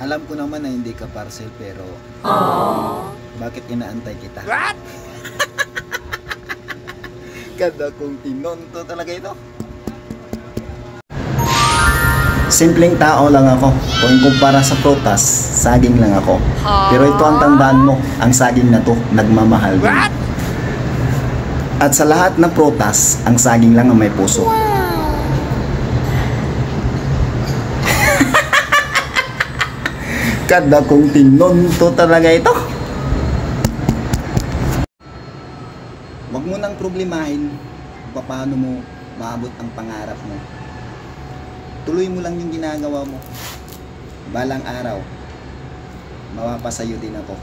Alam ko naman na hindi ka parcel pero bakit inaantay kita? What? Kada kong tinonto talaga ito. Simpleng tao lang ako. Kung kumpara sa prutas, saging lang ako. Pero ito ang tandaan mo, ang saging na to, nagmamahal din. What? At sa lahat ng prutas, ang saging lang ang may puso. Kada kong tinonto talaga ito. Huwag mo nang problemahin kung paano mo maabot ang pangarap mo. Tuloy mo lang yung ginagawa mo. Balang araw, mapapasayo din ako.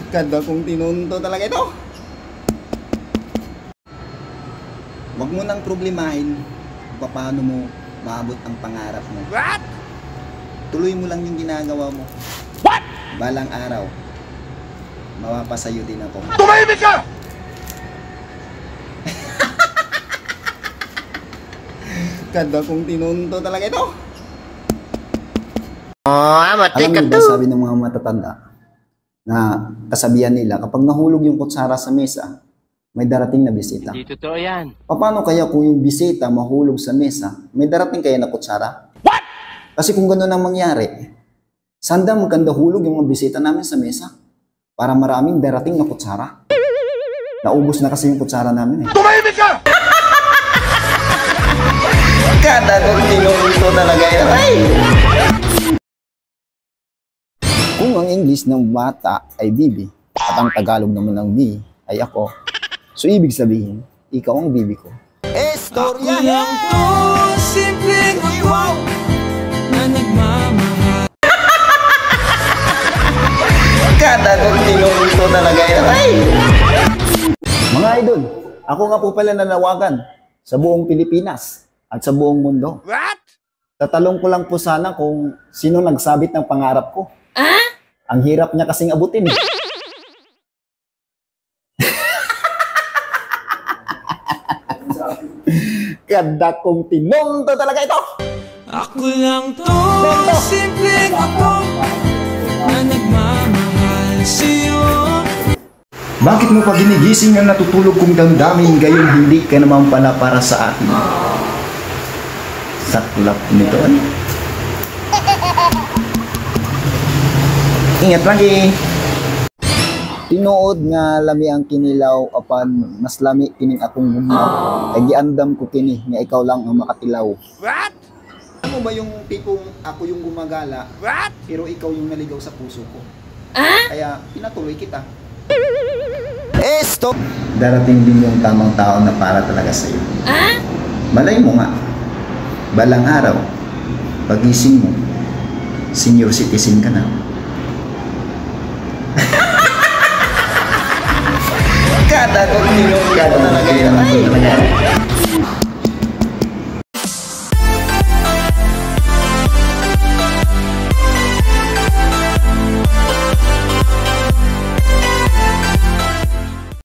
Kada kong tinunto talaga ito. Huwag mo nang problemahin kung paano mo maabot ang pangarap mo. What? Tuloy mo lang yung ginagawa mo. What? Balang araw, mapapasayo din ako. Tumahimik ka! Kada kong tinunto talaga ito. Matik ka Alam mo ba, sabi ng mga matatanda na kasabihan nila, kapag nahulog yung kutsara sa mesa, may darating na bisita. Hindi totoo yan. Paano kaya kung yung bisita mahulog sa mesa, may darating kaya na kutsara? What? Kasi kung gano'n ang mangyari, sanda maganda hulog yung mga bisita namin sa mesa para maraming darating na kutsara. Naubos na kasi yung kutsara namin eh. Tumahimik ka! Kada kong tinunto talaga yun. Ay! Kung ang English ng bata ay bibi at ang Tagalog naman ng B ay ako, so ibig sabihin, ikaw ang bibi ko. Estorya! Ako lang to, simpleng ako na nagmamahal. Kada kong tinunto talaga yun. Ay! Mga idol, ako nga po pala nanawagan sa buong Pilipinas at sa buong mundo. What? Tatalong ko lang po sana kung sino nagsabit ng pangarap ko. Ang hirap niya kasing abutin eh. Kada kong tinunto talaga ito. Ako lang to, simpleng ako na nagmamahal sa'yo. Bakit mo pa ginigising ang natutulog kong damdamin gayon hindi ka naman pala para sa akin? Saklap nito. Ingat lagi. Tinuod nga lami ang kinilaw apan mas lami kining akong gumaw. Ay giandam ko kini nga ikaw lang ang makatilaw. What? Ano ba yung tipong ako yung gumagala What? pero ikaw yung naligaw sa puso ko? Kaya pinatuloy kita. Stop! Darating din yung tamang tao na para talaga sa'yo. Malay mo nga. Balang araw, pagising mo, senior citizen ka na. Kada kong tinunto talaga yun.